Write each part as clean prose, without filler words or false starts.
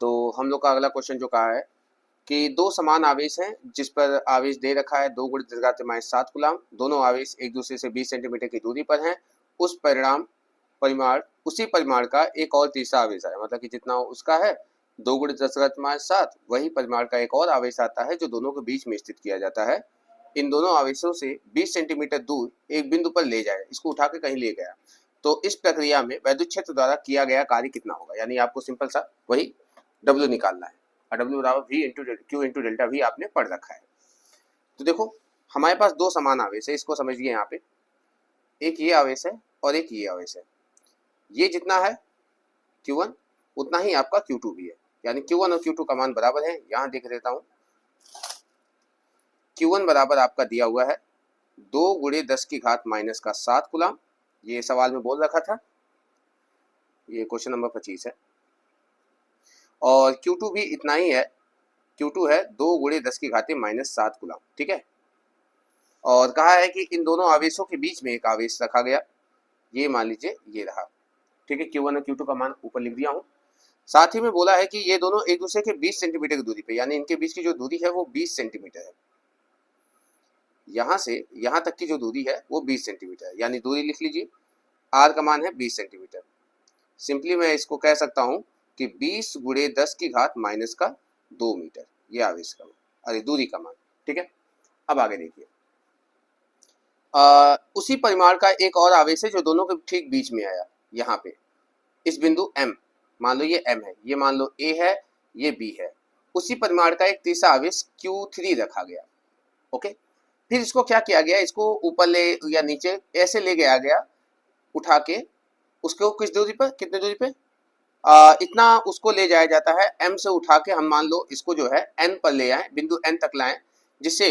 तो हम लोग का अगला क्वेश्चन जो कहा है कि दो समान आवेश हैं जिस पर आवेश दे रखा है 2 × 10⁻7 कूलम। दोनों आवेश एक दूसरे से 20 सेंटीमीटर की दूरी पर हैं। उसी परिमाण का एक और तीसरा आवेश आया, मतलब कि जितना उसका है 2 × 10⁻7 वही परिमाण का एक और आवेश आता है जो दोनों के बीच में स्थित किया जाता है। इन दोनों आवेशों से 20 सेंटीमीटर दूर एक बिंदु पर ले जाए, इसको उठा के कहीं ले गया। तो इस प्रक्रिया में वैद्युत क्षेत्र द्वारा किया गया कार्य कितना होगा, यानी आपको सिंपल सा वही W निकालना है। W बराबर V into Q into delta V आपने पढ़ रखा है। तो देखो हमारे पास दो समान आवेश है, इसको समझिए। यहाँ पे एक ये आवेश है और एक ये आवेश है। ये जितना है Q1 उतना ही आपका Q2 भी है, यानी Q1 और Q2 का मान बराबर है। यहाँ देख देता हूँ, Q1 बराबर आपका दिया हुआ है 2 × 10⁻⁻7 कूलम। ये सवाल में बोल रखा था, ये क्वेश्चन नंबर 25 है। और Q2 भी इतना ही है, Q2 है 2 × 10⁻⁻7 कूलम, ठीक है। और कहा है कि इन दोनों आवेशों के बीच में एक आवेश रखा गया, ये मान लीजिए ये रहा, ठीक है। Q1 और Q2 का मान ऊपर लिख दिया हूँ। साथ ही में बोला है कि ये दोनों एक दूसरे के 20 सेंटीमीटर की दूरी पे, यानी इनके बीच की जो दूरी है वो 20 सेंटीमीटर है। यहाँ से यहाँ तक की जो दूरी है वो 20 सेंटीमीटर है, यानी दूरी लिख लीजिए। R का मान है 20 सेंटीमीटर। सिंपली मैं इसको कह सकता हूँ कि 20 × 10⁻2 मीटर ये आवेश का अरे दूरी का मान, ठीक है। अब आगे देखिए, उसी परिमाण का एक और आवेश है जो दोनों के ठीक बीच में आया। यहाँ पे इस बिंदु M, मान लो ये M है, ये मान लो A है, ये B है। उसी परिमाण का एक तीसरा आवेश Q3 रखा गया, ओके। फिर इसको क्या किया गया, इसको ऊपर ले या नीचे ऐसे ले गया गया उठा के, उसको किस दूरी पर, कितने दूरी पे, इतना उसको ले जाया जाता है। M से उठा के हम मान लो इसको जो है N पर ले आए, बिंदु N तक लाएं, जिससे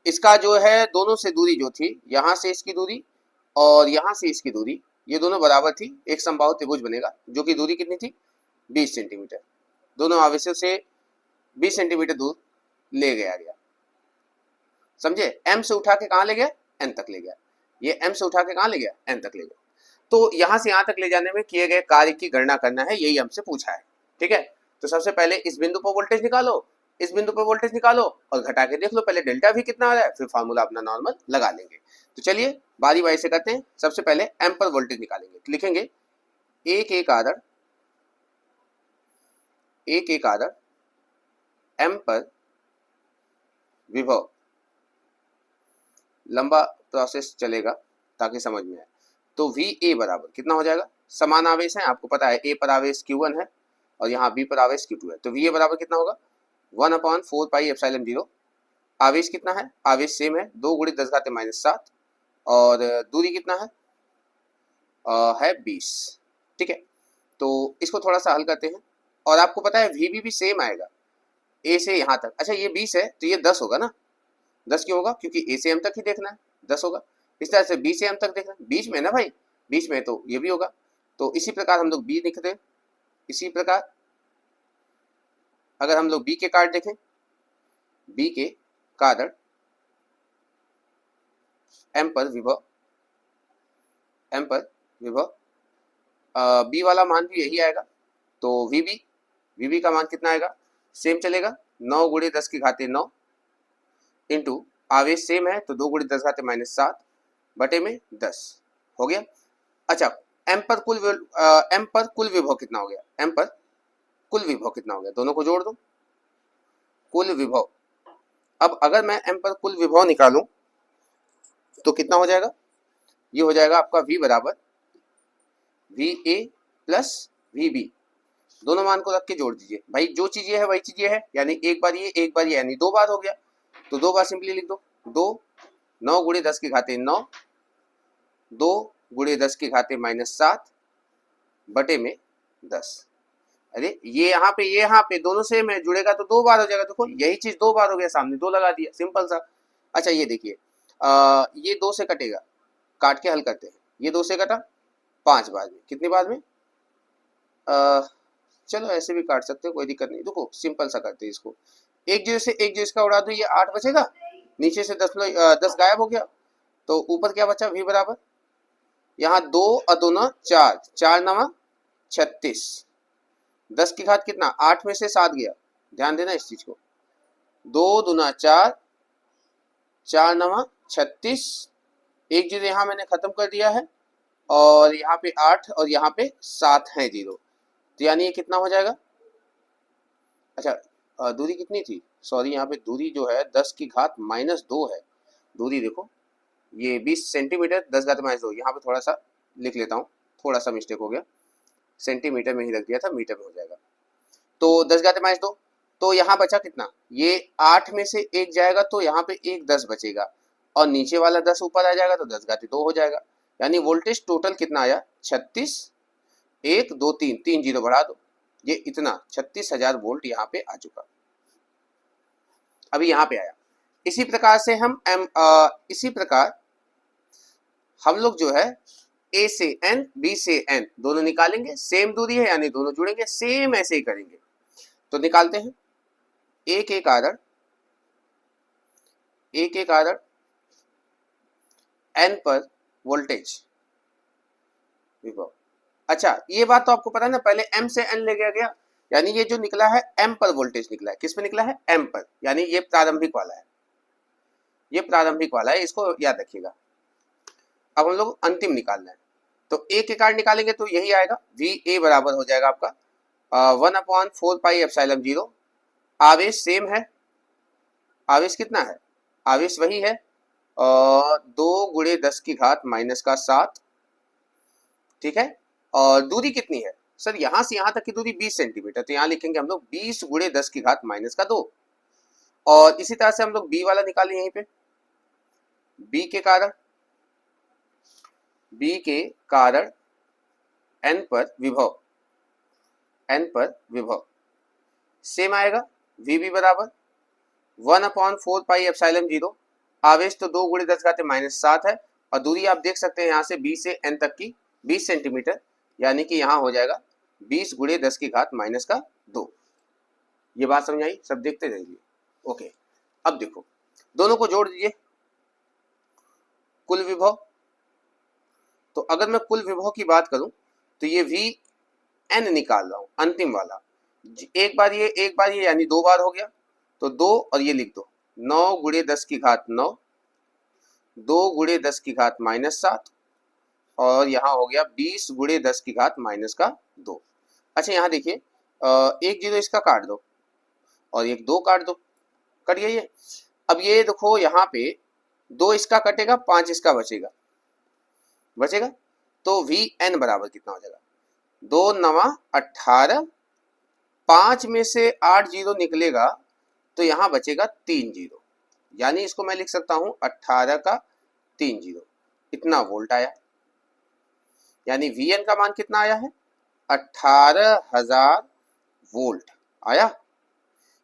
इसका जो है दोनों से दूरी जो थी, यहाँ से इसकी दूरी और यहाँ से इसकी दूरी, ये दोनों बराबर थी। एक समबाहु त्रिभुज बनेगा जो कि दूरी कितनी थी, 20 सेंटीमीटर। दोनों आवेशों से 20 सेंटीमीटर दूर ले गया गया, समझे। M से उठा के कहाँ ले गया, N तक ले गया। ये M से उठा के कहाँ ले गया, N तक ले गया। तो यहाँ से यहाँ तक ले जाने में किए गए कार्य की गणना करना है, यही हमसे पूछा है, ठीक है। तो सबसे पहले इस बिंदु पर वोल्टेज निकालो, इस बिंदु पर वोल्टेज निकालो और घटा के देख लो पहले डेल्टा भी कितना आ रहा है, फिर फार्मूला अपना नॉर्मल लगा लेंगे। तो चलिए बारी बारी से करते हैं। सबसे पहले M पर वोल्टेज निकालेंगे, तो लिखेंगे एक आदर्श M पर विभव, लंबा प्रोसेस चलेगा ताकि समझ में आए। तो VA बराबर कितना हो जाएगा, समान आवेश है, आपको पता है A पर आवेश Q1 है और यहाँ B पर आवेश Q2 है। तो VA बराबर कितना होगा, 1/4πε0। आवेश कितना है, आवेश सेम है 2 × 10⁻7 और दूरी कितना है 20, ठीक है। तो इसको थोड़ा सा हल करते हैं और आपको पता है VB भी सेम आएगा A से यहाँ तक। अच्छा ये 20 है तो ये 10 होगा ना, 10 क्यों होगा, क्योंकि A से M तक ही देखना है, 10 होगा। इस तरह से B से M तक देखना है, बीच में ना भाई, बीच में, तो ये भी होगा। तो इसी प्रकार हम लोग B लिखते हैं। इसी प्रकार अगर हम लोग B के कार्ड देखें, B के कारण M पर विभव B वाला मान भी यही आएगा। तो VB का मान कितना आएगा, सेम चलेगा 9 × 10⁻9 इंटू आवेश सेम है तो 2 × 10⁻7 बटे में 10 हो गया। अच्छा M पर कुल विभव कितना हो गया, M पर कुल विभव कितना हो गया, दोनों को जोड़ दो, कुल विभव। अब अगर मैं M पर कुल विभव निकालूं तो कितना हो जाएगा, ये हो जाएगा आपका V बराबर VA प्लस VB, दोनों मान को रख के जोड़ दीजिए भाई, जो चीज ये है वही चीज ये है, यानी एक बार ये यानी 2 बार हो गया। तो 2 बार सिंपली लिख दो, 9 × 10⁻9 2 × 10⁻7 बटे में 10। अरे ये यहाँ पे दोनों सेम है, जुड़ेगा तो 2 बार हो जाएगा। देखो यही चीज 2 बार हो गया, सामने 2 लगा दिया, सिंपल सा। अच्छा ये देखिए ये 2 से कटेगा, काट के हल करते हैं। ये 2 से कटा 5 बार में, कितनी बार में, चलो ऐसे भी काट सकते हो, कोई दिक्कत नहीं। देखो सिंपल सा करते हैं इसको, एक जीरो से एक जीरो इसका उड़ा दो, ये 8 बचेगा, नीचे से 10 गायब हो गया, तो ऊपर क्या बचा, V बराबर, यहाँ 2 और 2 9 4, 4 9 36, 10 की घात कितना, 8 में से 7 गया, ध्यान देना इस चीज को। 2 दूना 4, 4 नवा 36, एक जीरो यहाँ मैंने खत्म कर दिया है, और यहाँ पे 8 और यहाँ पे 7 है जीरो, तो यानी ये कितना हो जाएगा। अच्छा दूरी कितनी थी, सॉरी यहाँ पे दूरी जो है 10 की घात -2 है, दूरी देखो ये 20 सेंटीमीटर 10 घात -2, यहाँ पे थोड़ा सा लिख लेता हूँ, थोड़ा सा मिस्टेक हो गया, सेंटीमीटर में ही रख दिया था, मीटर में हो जाएगा। तो 10 घात -2, तो यहाँ बचा कितना, ये 8 में से 1 जाएगा तो यहाँ पे एक 10 बचेगा, और नीचे वाला 10 ऊपर आ जाएगा तो 10 घात 2 हो जाएगा, यानी वोल्टेज टोटल कितना आया 36, 1 2 3, 3 जीरो बढ़ा दो, ये इतना 36,000 वोल्ट यहाँ पे आ चुका, अभी यहाँ पे आया। इसी प्रकार से हम इसी प्रकार हम लोग जो है A से N, B से N दोनों निकालेंगे, सेम दूरी है यानी दोनों जुड़ेंगे, सेम ऐसे ही करेंगे। तो निकालते हैं, एक एक आदर N पर वोल्टेज विभव। अच्छा ये बात तो आपको पता है ना, पहले M से N ले गया, यानी ये जो निकला है M पर वोल्टेज निकला है, किस पे निकला है, M पर, यानी ये प्रारंभिक वाला है, ये प्रारंभिक वाला है, इसको याद रखिएगा। अब हम लोग अंतिम निकालना है, तो A के कारण निकालेंगे तो यही आएगा, VA बराबर हो जाएगा आपका 1/4πε0, आवेश सेम है, आवेश कितना है, आवेश वही है, 2 गुणे 10 की घात -7, ठीक है, और दूरी कितनी है सर, यहाँ से यहाँ तक की दूरी 20 सेंटीमीटर, तो यहाँ लिखेंगे हम लोग 20 गुणे 10 की घात -2, और इसी तरह से हम लोग B वाला निकालें, यहीं पे B के कारण N पर विभव सेम आएगा, VB बराबर 1/4πε0, आवेश तो 2 गुणे 10 घात -7 है, और दूरी आप देख सकते हैं यहाँ से B से N तक की 20 सेंटीमीटर, यानी कि यहाँ हो जाएगा 20 गुणे 10 की घात -2। ये बात समझ आई, सब देखते रहिए। ओके, अब देखो दोनों को जोड़ दीजिए, कुल विभव। तो अगर मैं कुल विभव की बात करूं तो ये VN निकाल रहा हूं, अंतिम वाला, एक बार ये यानी 2 बार हो गया, तो 2 और ये लिख दो, 9 गुणे 10 की घात 9, 2 गुणे 10 की घात -7, और यहाँ हो गया 20 गुणे 10 की घात -2। अच्छा यहाँ देखिए, एक जीरो इसका काट दो और एक 2 काट दो, कट गया ये। अब ये देखो यहाँ पे 2 इसका कटेगा, 5 इसका बचेगा, तो VN बराबर कितना हो जाएगा, 2 नवा 18, 5 में से 8 जीरो निकलेगा तो यहाँ बचेगा 3 जीरो, यानी इसको मैं लिख सकता हूं 18 का 3 जीरो, इतना वोल्ट आया, यानी VN का मान कितना आया है, 18,000 वोल्ट आया।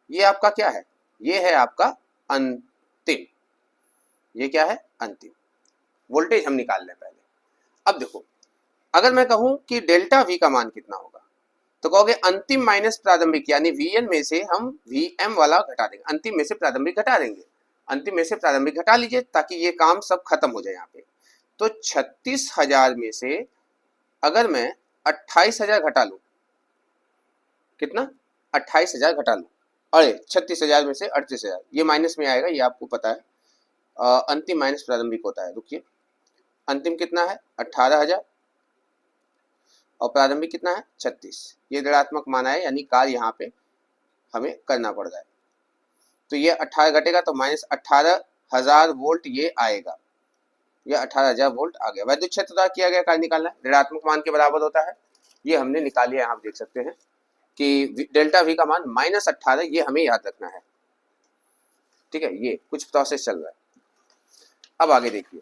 ये आपका क्या है, ये है आपका अंतिम, ये क्या है, अंतिम वोल्टेज हम निकाल लें पहले। अब देखो अगर मैं कहूं कि डेल्टा V का मान कितना होगा, तो कहोगे अंतिम माइनस प्रारंभिक, यानी VN में से हम VM वाला घटा देंगे, अंतिम में से प्रारंभिक घटा देंगे, अंतिम में से प्रारंभिक घटा लीजिए ताकि ये काम सब खत्म हो जाए यहाँ पे। तो 36,000 में से अगर मैं 28,000 घटा लूं, कितना, 28,000 घटा लूं, अरे 36,000 में से 38,000, ये माइनस में आएगा, ये आपको पता है, अंतिम माइनस प्रारंभिक होता है। रुकिए, अंतिम कितना है 18,000 और प्रारंभिक कितना है 36, ये ऋणात्मक माना है, यानी कार्य यहाँ पे हमें करना पड़ रहा है, तो ये 18 घटेगा तो -18,000 वोल्ट ये आएगा, ये 18,000 वोल्ट आ गया। वैद्युत क्षेत्र द्वारा किया गया कार्य निकालना है, ऋणात्मक मान के बराबर होता है, ये हमने निकाल लिया। आप देख सकते हैं कि डेल्टा V का मान -18, ये हमें याद रखना है, ठीक है, ये कुछ प्रोसेस चल रहा है। अब आगे देखिए,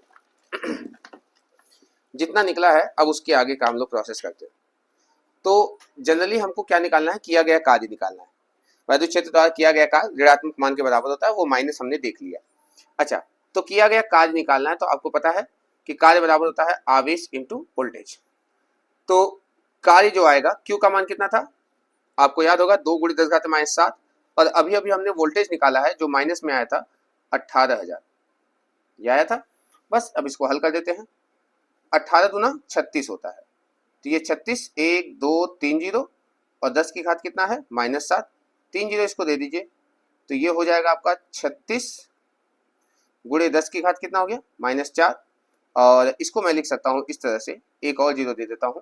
जितना निकला है अब उसके आगे का हम लोग प्रोसेस करते हैं। तो जनरली हमको क्या निकालना है, किया गया कार्य निकालना है, वैद्युत क्षेत्र द्वारा किया गया कार्य ऋणात्मक मान के बराबर होता है, वो माइनस हमने देख लिया। अच्छा, तो किया गया कार्य निकालना है, तो आपको पता है कि कार्य बराबर होता है आवेश इंटू वोल्टेज। तो कार्य जो आएगा, Q का मान कितना था आपको याद होगा, 2 गुणे 10 घात -7, और अभी अभी हमने वोल्टेज निकाला है जो माइनस में आया था 18,000, ये आया था। बस अब इसको हल कर देते हैं, 18 दूना 36 होता है, तो ये 36, 1 2 3 जीरो, और 10 की घात कितना है -7, 3 जीरो इसको दे दीजिए, तो ये हो जाएगा आपका 36 गुणे 10 की घात कितना हो गया -4। और इसको मैं लिख सकता हूँ इस तरह से, एक और जीरो दे देता हूँ,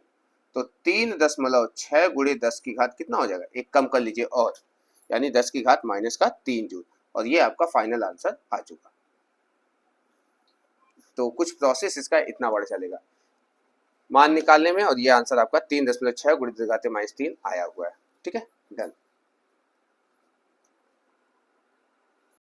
तो 3.6 गुणे 10 की घात कितना हो जाएगा, एक कम कर लीजिए और, यानी 10 की घात -3 जूल। और ये आपका फाइनल आंसर आ चुका। तो कुछ प्रोसेस इसका इतना बड़ा चलेगा मान निकालने में, और ये आंसर आपका 3.6 गुणे 10 की घात -3 आया हुआ है। ठीक है, डन।